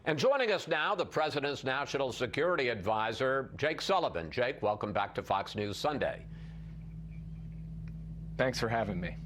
And joining us now, the President's National Security Advisor, Jake Sullivan. Jake, welcome back to Fox News Sunday. Thanks for having me.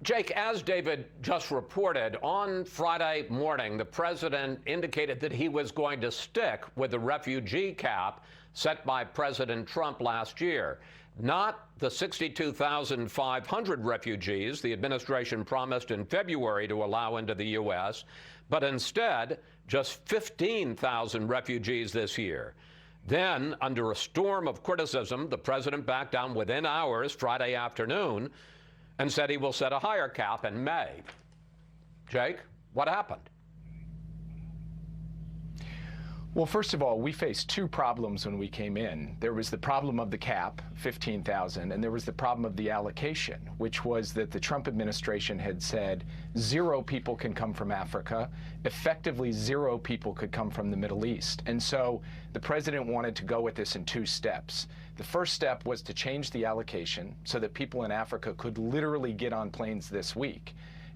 Jake, as David just reported, on Friday morning, the president indicated that he was going to stick with the refugee cap set by President Trump last year. Not the 62,500 refugees the administration promised in February to allow into the U.S., but instead just 15,000 refugees this year. Then, under a storm of criticism, the president backed down within hours Friday afternoon and said he will set a higher cap in May. Jake, what happened? Well, first of all, we faced two problems when we came in. There was the problem of the cap, 15,000, and there was the problem of the allocation, which was that the Trump administration had said 0 people can come from Africa. Effectively, 0 people could come from the Middle East. And so the president wanted to go with this in 2 steps. The first step was to change the allocation so that people in Africa could literally get on planes this week.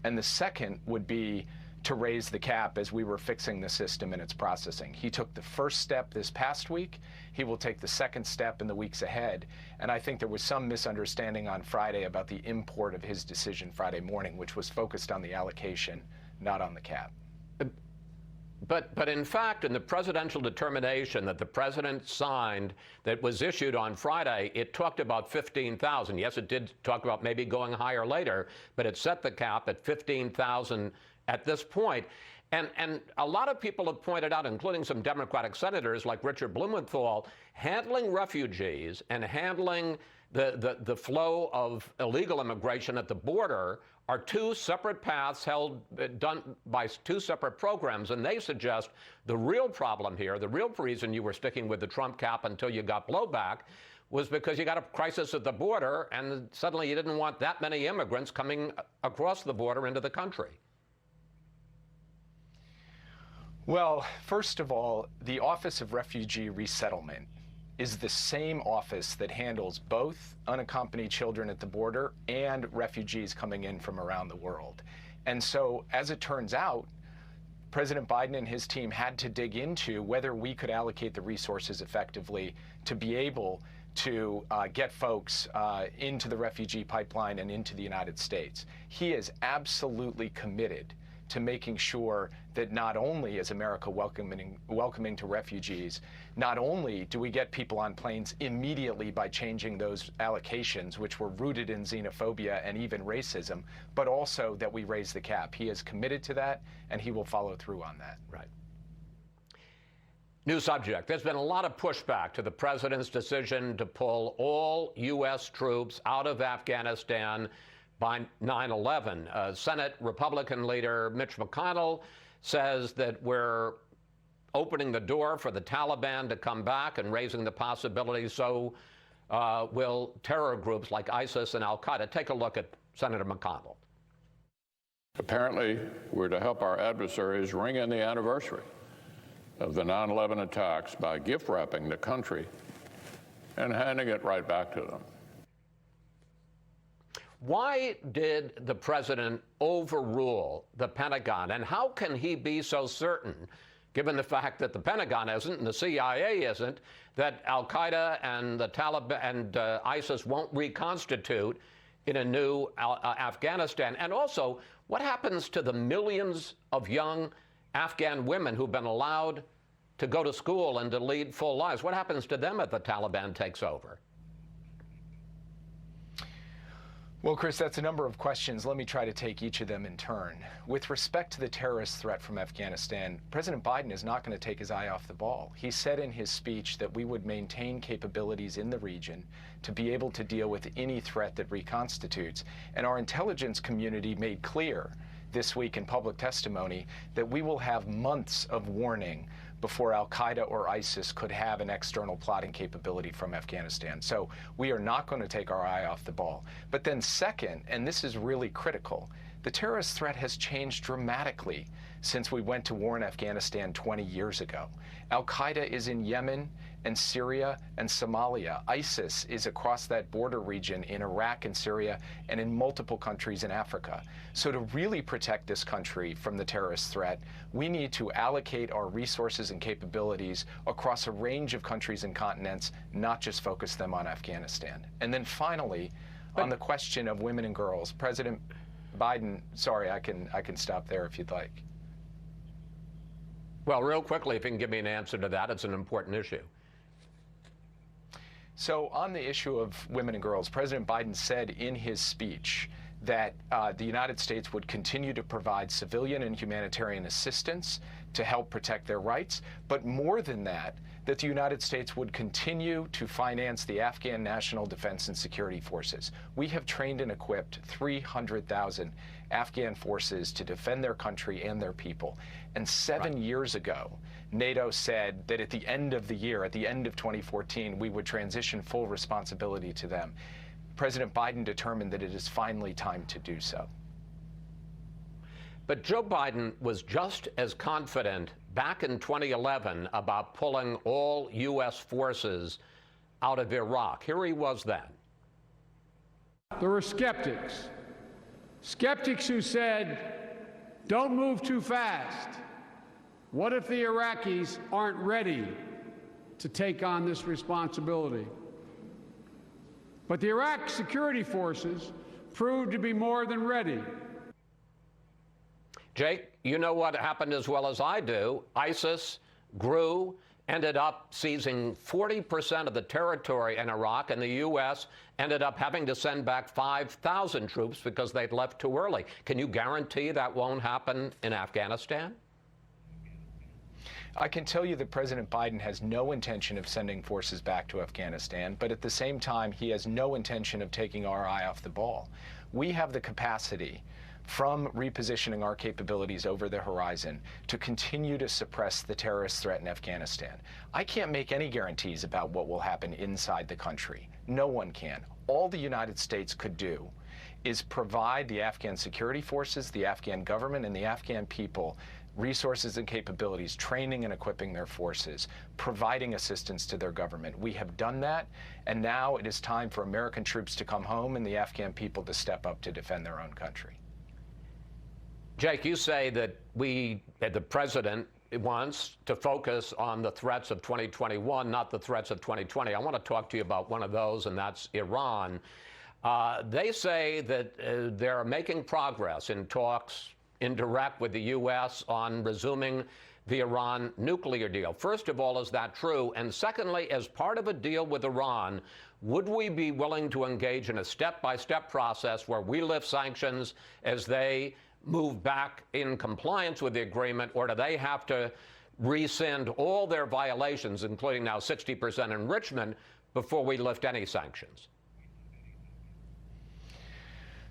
And the second would be to raise the cap as we were fixing the system and its processing. He took the first step this past week. He will take the second step in the weeks ahead. And I think there was some misunderstanding on Friday about the import of his decision Friday morning, which was focused on the allocation, not on the cap. But in fact, in the presidential determination that the president signed that was issued on Friday, it talked about 15,000. Yes, it did talk about maybe going higher later, but it set the cap at 15,000 at this point. And a lot of people have pointed out, including some Democratic senators like Richard Blumenthal, handling refugees and handling the flow of illegal immigration at the border are 2 separate paths done by 2 separate programs. And they suggest the real problem here, the real reason you were sticking with the Trump cap until you got blowback, was because you got a crisis at the border and suddenly you didn't want that many immigrants coming across the border into the country. Well, first of all, the Office of Refugee Resettlement is the same office that handles both unaccompanied children at the border and refugees coming in from around the world. And so, as it turns out, President Biden and his team had to dig into whether we could allocate the resources effectively to be able to get folks into the refugee pipeline and into the United States. He is absolutely committed to making sure that not only is America welcoming to refugees, not only do we get people on planes immediately by changing those allocations, which were rooted in xenophobia and even racism, but also that we raise the cap. He is committed to that, and he will follow through on that. Right. New subject. There's been a lot of pushback to the president's decision to pull all U.S. troops out of Afghanistan by 9/11. Senate Republican leader Mitch McConnell says that we're opening the door for the Taliban to come back and raising the possibility so will terror groups like ISIS and al-Qaeda. Take a look at Senator McConnell. Apparently, we're to help our adversaries ring in the anniversary of the 9/11 attacks by gift wrapping the country and handing it right back to them. Why did the president overrule the Pentagon, and how can he be so certain, given the fact that the Pentagon isn't and the CIA isn't, that al-Qaeda and the Taliban and ISIS won't reconstitute in a new Afghanistan? And also, what happens to the millions of young Afghan women who've been allowed to go to school and to lead full lives? What happens to them if the Taliban takes over? Well, Chris, that's a number of questions. Let me try to take each of them in turn. With respect to the terrorist threat from Afghanistan, President Biden is not going to take his eye off the ball. He said in his speech that we would maintain capabilities in the region to be able to deal with any threat that reconstitutes. And our intelligence community made clear this week in public testimony that we will have months of warning before al-Qaeda or ISIS could have an external plotting capability from Afghanistan. So we are not going to take our eye off the ball. But then second, and this is really critical, The terrorist threat has changed dramatically since we went to war in Afghanistan 20 years ago. Al-Qaeda is in Yemen and Syria and Somalia. ISIS is across that border region in Iraq and Syria and in multiple countries in Africa. So to really protect this country from the terrorist threat, we need to allocate our resources and capabilities across a range of countries and continents, not just focus them on Afghanistan. And then finally, on the question of women and girls, President Biden, sorry, I can stop there if you'd like. Well, real quickly, if you can give me an answer to that, it's an important issue. So on the issue of women and girls, President Biden said in his speech that the United States would continue to provide civilian and humanitarian assistance to help protect their rights, but more than that, that the United States would continue to finance the Afghan National Defense and Security Forces. We have trained and equipped 300,000 Afghan forces to defend their country and their people. And 7 years ago, NATO said that at the end of the year, at the end of 2014, we would transition full responsibility to them. President Biden determined that it is finally time to do so. But Joe Biden was just as confident back in 2011 about pulling all U.S. forces out of Iraq. Here he was then. There were skeptics who said, don't move too fast. What if the Iraqis aren't ready to take on this responsibility? But the Iraq security forces proved to be more than ready. Jake, you know what happened as well as I do. ISIS grew, ended up seizing 40% of the territory in Iraq, and the U.S. ended up having to send back 5,000 troops because they'd left too early. Can you guarantee that won't happen in Afghanistan? I can tell you that President Biden has no intention of sending forces back to Afghanistan, but at the same time, he has no intention of taking our eye off the ball. We have the capacity, from repositioning our capabilities over the horizon, to continue to suppress the terrorist threat in Afghanistan. I can't make any guarantees about what will happen inside the country. No one can. All the United States could do is provide the Afghan security forces, the Afghan government, and the Afghan people resources and capabilities, training and equipping their forces, providing assistance to their government. We have done that, and now it is time for American troops to come home and the Afghan people to step up to defend their own country. Jake, you say that the president wants to focus on the threats of 2021, not the threats of 2020. I want to talk to you about one of those, and that's Iran. They say that they're making progress in talks indirect with the U.S. on resuming the Iran nuclear deal. First of all, is that true? And secondly, as part of a deal with Iran, would we be willing to engage in a step-by-step process where we lift sanctions as they move back in compliance with the agreement, or do they have to rescind all their violations, including now 60% enrichment, before we lift any sanctions?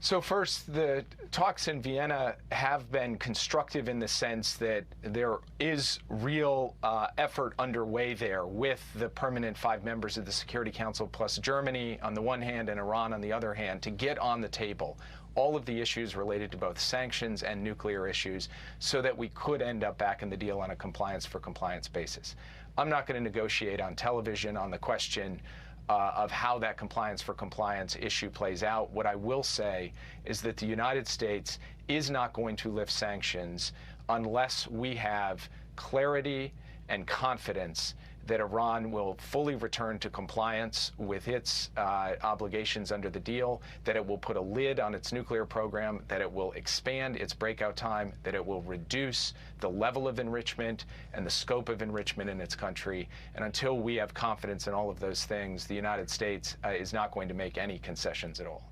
So first, the talks in Vienna have been constructive in the sense that there is real effort underway there with the permanent 5 members of the Security Council plus Germany on the one hand and Iran on the other hand to get on the table all of the issues related to both sanctions and nuclear issues so that we could end up back in the deal on a compliance for compliance basis. I'm not going to negotiate on television on the question of how that compliance for compliance issue plays out. What I will say is that the United States is not going to lift sanctions unless we have clarity and confidence that Iran will fully return to compliance with its obligations under the deal, that it will put a lid on its nuclear program, that it will expand its breakout time, that it will reduce the level of enrichment and the scope of enrichment in its country. And until we have confidence in all of those things, the United States is not going to make any concessions at all.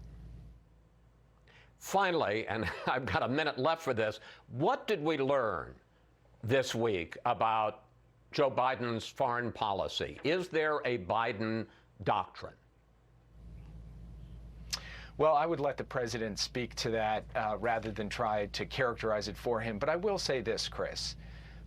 Finally, and I've got a minute left for this, what did we learn this week about Joe Biden's foreign policy? Is there a Biden doctrine? Well, I would let the president speak to that rather than try to characterize it for him. But I will say this, Chris.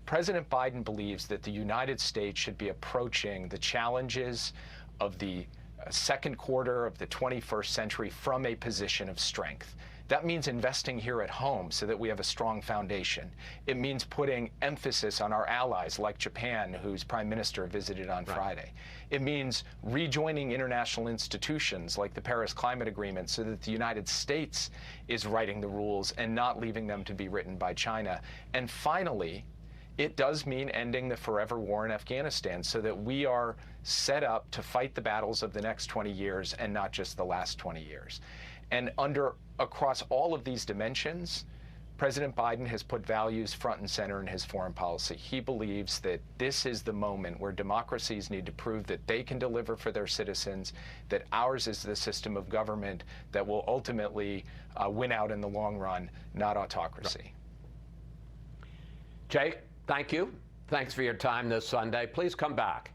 President Biden believes that the United States should be approaching the challenges of the second quarter of the 21st century from a position of strength. That means investing here at home so that we have a strong foundation. It means putting emphasis on our allies like Japan, whose prime minister visited on Friday. It means rejoining international institutions like the Paris Climate Agreement so that the United States is writing the rules and not leaving them to be written by China. And finally, it does mean ending the forever war in Afghanistan so that we are set up to fight the battles of the next 20 years and not just the last 20 years. And across all of these dimensions, President Biden has put values front and center in his foreign policy. He believes that this is the moment where democracies need to prove that they can deliver for their citizens, that ours is the system of government that will ultimately win out in the long run, not autocracy. Jake, thank you. Thanks for your time this Sunday. Please come back.